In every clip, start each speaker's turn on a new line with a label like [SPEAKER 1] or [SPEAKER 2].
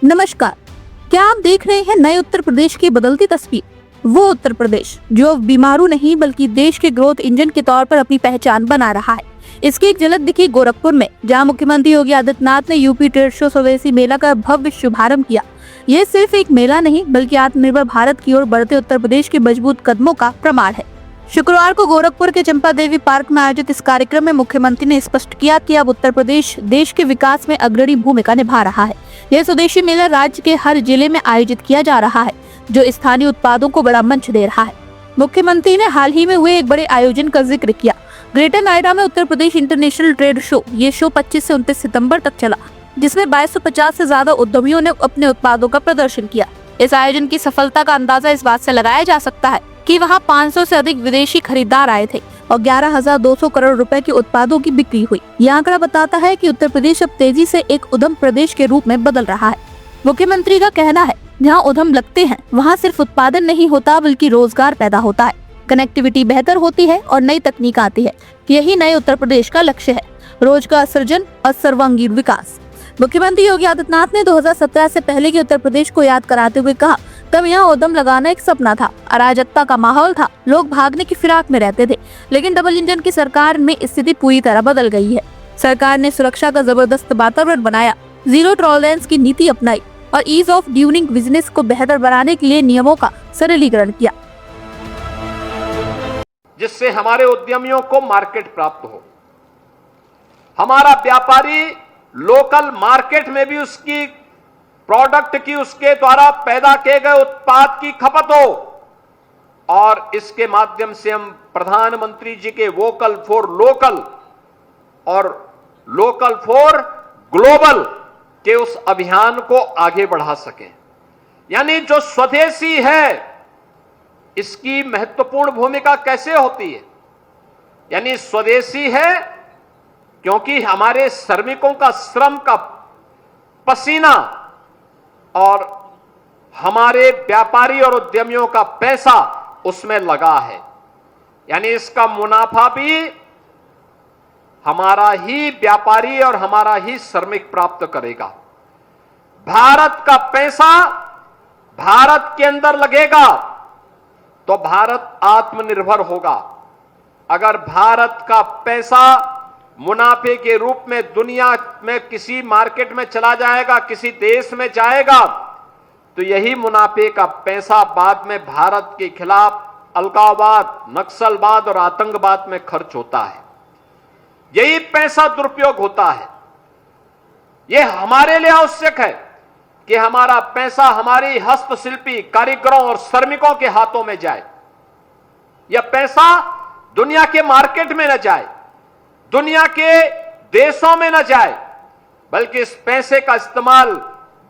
[SPEAKER 1] नमस्कार, क्या आप देख रहे हैं नए उत्तर प्रदेश की बदलती तस्वीर? वो उत्तर प्रदेश जो बीमारू नहीं बल्कि देश के ग्रोथ इंजन के तौर पर अपनी पहचान बना रहा है। इसकी एक झलक दिखी गोरखपुर में, जहां मुख्यमंत्री योगी आदित्यनाथ ने यूपी ट्रेड शो स्वदेशी मेला का भव्य शुभारंभ किया। ये सिर्फ एक मेला नहीं बल्कि आत्मनिर्भर भारत की ओर बढ़ते उत्तर प्रदेश के मजबूत कदमों का प्रमाण है। शुक्रवार को गोरखपुर के चंपा देवी पार्क में आयोजित इस कार्यक्रम में मुख्यमंत्री ने स्पष्ट किया कि अब उत्तर प्रदेश देश के विकास में अग्रणी भूमिका निभा रहा है। यह स्वदेशी मेला राज्य के हर जिले में आयोजित किया जा रहा है, जो स्थानीय उत्पादों को बड़ा मंच दे रहा है। मुख्यमंत्री ने हाल ही में हुए एक बड़े आयोजन का जिक्र किया। ग्रेटर नोएडा में Uttar Pradesh international trade show, ये शो 25 से 29 सितंबर तक चला, जिसमें 2250 से ज्यादा उद्यमियों ने अपने उत्पादों का प्रदर्शन किया। इस आयोजन की सफलता का अंदाजा इस बात से लगाया जा सकता है कि वहां 500 से अधिक विदेशी खरीदार आए थे और 11,200 करोड़ रुपए के उत्पादों की बिक्री हुई। यह आंकड़ा बताता है कि उत्तर प्रदेश अब तेजी से एक उद्यम प्रदेश के रूप में बदल रहा है। मुख्यमंत्री का कहना है, जहां उद्यम लगते हैं वहां सिर्फ उत्पादन नहीं होता बल्कि रोजगार पैदा होता है, कनेक्टिविटी बेहतर होती है और नई तकनीक आती है। यही नए उत्तर प्रदेश का लक्ष्य है, रोजगार सृजन और सर्वांगीण विकास। मुख्यमंत्री योगी आदित्यनाथ ने 2017 से पहले के उत्तर प्रदेश को याद कराते हुए कहा, तब यहाँ उद्यम लगाना एक सपना था, अराजकता का माहौल था, लोग भागने की फिराक में रहते थे। लेकिन डबल इंजन की सरकार में स्थिति पूरी तरह बदल गई है। सरकार ने सुरक्षा का जबरदस्त वातावरण बनाया, जीरो टॉलरेंस की नीति अपनाई और ईज ऑफ डूइंग बिजनेस को बेहतर बनाने के लिए नियमों का सरलीकरण किया,
[SPEAKER 2] जिससे हमारे उद्यमियों को मार्केट प्राप्त हो, हमारा व्यापारी लोकल मार्केट में भी उसकी प्रोडक्ट की, उसके द्वारा पैदा किए गए उत्पाद की खपत हो, और इसके माध्यम से हम प्रधानमंत्री जी के वोकल फॉर लोकल और लोकल फॉर ग्लोबल के उस अभियान को आगे बढ़ा सकें। यानी जो स्वदेशी है, इसकी महत्वपूर्ण भूमिका कैसे होती है? यानी स्वदेशी है क्योंकि हमारे श्रमिकों का श्रम का पसीना और हमारे व्यापारी और उद्यमियों का पैसा उसमें लगा है। यानी इसका मुनाफा भी हमारा ही व्यापारी और हमारा ही श्रमिक प्राप्त करेगा। भारत का पैसा भारत के अंदर लगेगा तो भारत आत्मनिर्भर होगा। अगर भारत का पैसा मुनाफे के रूप में दुनिया में किसी मार्केट में चला जाएगा, किसी देश में जाएगा, तो यही मुनाफे का पैसा बाद में भारत के खिलाफ अलगाववाद, नक्सलवाद और आतंकवाद में खर्च होता है। यही पैसा दुरुपयोग होता है। यह हमारे लिए आवश्यक है कि हमारा पैसा हमारी हस्तशिल्पी कारीगरों और श्रमिकों के हाथों में जाए। यह पैसा दुनिया के मार्केट में न जाए, दुनिया के देशों में न जाए, बल्कि इस पैसे का इस्तेमाल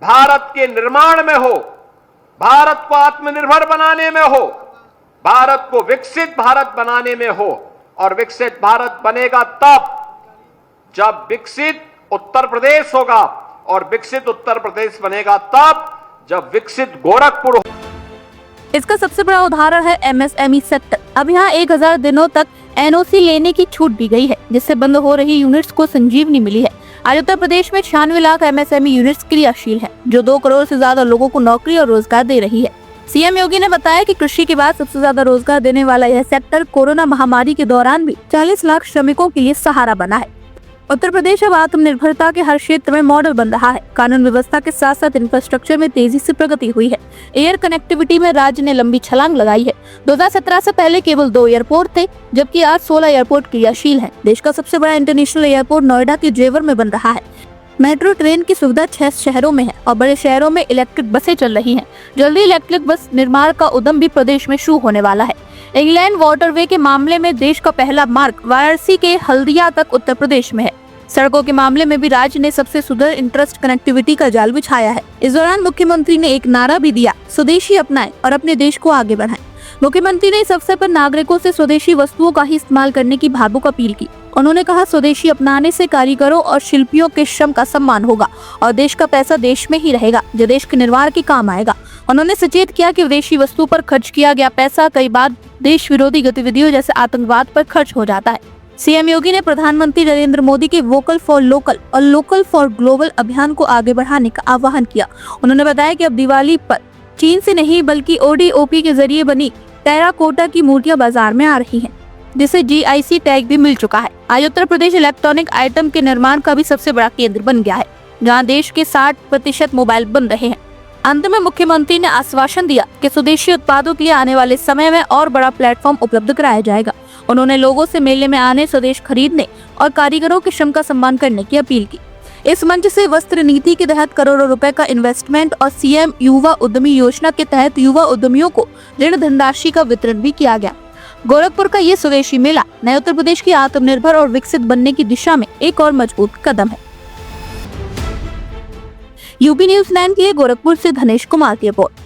[SPEAKER 2] भारत के निर्माण में हो, भारत को आत्मनिर्भर बनाने में हो, भारत को विकसित भारत बनाने में हो। और विकसित भारत बनेगा तब जब विकसित उत्तर प्रदेश होगा, और विकसित उत्तर प्रदेश बनेगा तब जब विकसित गोरखपुर हो।
[SPEAKER 1] इसका सबसे बड़ा उदाहरण है एमएसएमई सेक्टर। अब यहाँ 1000 दिनों तक एनओसी लेने की छूट दी गई है, जिससे बंद हो रही यूनिट्स को संजीवनी मिली है। आज उत्तर प्रदेश में 96 लाख एमएसएमई यूनिट्स क्रियाशील हैं, जो 2 करोड़ से ज्यादा लोगों को नौकरी और रोजगार दे रही है। सीएम योगी ने बताया कि कृषि के बाद सबसे ज्यादा रोजगार देने वाला यह सेक्टर कोरोना महामारी के दौरान भी 40 लाख श्रमिकों के लिए सहारा बना है। उत्तर प्रदेश अब आत्मनिर्भरता के हर क्षेत्र में मॉडल बन रहा है। कानून व्यवस्था के साथ साथ इंफ्रास्ट्रक्चर में तेजी से प्रगति हुई है। एयर कनेक्टिविटी में राज्य ने लंबी छलांग लगाई है। 2017 से पहले केवल 2 एयरपोर्ट थे, जबकि आज 16 एयरपोर्ट क्रियाशील हैं। देश का सबसे बड़ा इंटरनेशनल एयरपोर्ट नोएडा के जेवर में बन रहा है। मेट्रो ट्रेन की सुविधा 6 शहरों में है और बड़े शहरों में इलेक्ट्रिक बसें चल रही हैं। जल्दी इलेक्ट्रिक बस निर्माण का उद्यम भी प्रदेश में शुरू होने वाला है। इंग्लैंड वाटरवे के मामले में देश का पहला मार्ग वाराणसी के हल्दिया तक उत्तर प्रदेश में है। सड़कों के मामले में भी राज्य ने सबसे सुंदर इंटरेस्ट कनेक्टिविटी का जाल बिछाया है। इस दौरान मुख्यमंत्री ने एक नारा भी दिया, स्वदेशी अपनाएं और अपने देश को आगे बढ़ाएं। मुख्यमंत्री ने इस अवसर पर नागरिकों से स्वदेशी वस्तुओं का ही इस्तेमाल करने की भावुक अपील की। उन्होंने कहा, स्वदेशी अपनाने से कारीगरों और शिल्पियों के श्रम का सम्मान होगा और देश का पैसा देश में ही रहेगा, जो देश के निर्माण के काम आएगा। उन्होंने सचेत किया कि विदेशी वस्तुओं पर खर्च किया गया पैसा कई बार देश विरोधी गतिविधियों जैसे आतंकवाद पर खर्च हो जाता है। सीएम योगी ने प्रधानमंत्री नरेंद्र मोदी के वोकल फॉर लोकल और लोकल फॉर ग्लोबल अभियान को आगे बढ़ाने का आह्वान किया। उन्होंने बताया कि अब दिवाली पर चीन से नहीं बल्कि ओडीओपी के जरिए बनी टेराकोटा की मूर्तियां बाजार में आ रही हैं, जिसे जीआईसी टैग भी मिल चुका है। आज उत्तर प्रदेश इलेक्ट्रॉनिक आइटम के निर्माण का भी सबसे बड़ा केंद्र बन गया है, जहां देश के 60% मोबाइल बन रहे हैं। अंत में मुख्यमंत्री ने आश्वासन दिया कि स्वदेशी उत्पादों के लिए आने वाले समय में और बड़ा प्लेटफॉर्म उपलब्ध कराया जाएगा। उन्होंने लोगों से मेले में आने, स्वदेश खरीदने और कारीगरों के श्रम का सम्मान करने की अपील की। इस मंच से वस्त्र नीति के तहत करोड़ों रुपए का इन्वेस्टमेंट और सीएम युवा उद्यमी योजना के तहत युवा उद्यमियों को ऋण धनराशि का वितरण भी किया गया। गोरखपुर का ये स्वदेशी मेला नए उत्तर प्रदेश की आत्मनिर्भर और विकसित बनने की दिशा में एक और मजबूत कदम है। यूपी न्यूज़ 9 के लिए गोरखपुर से धनेश कुमार की रिपोर्ट।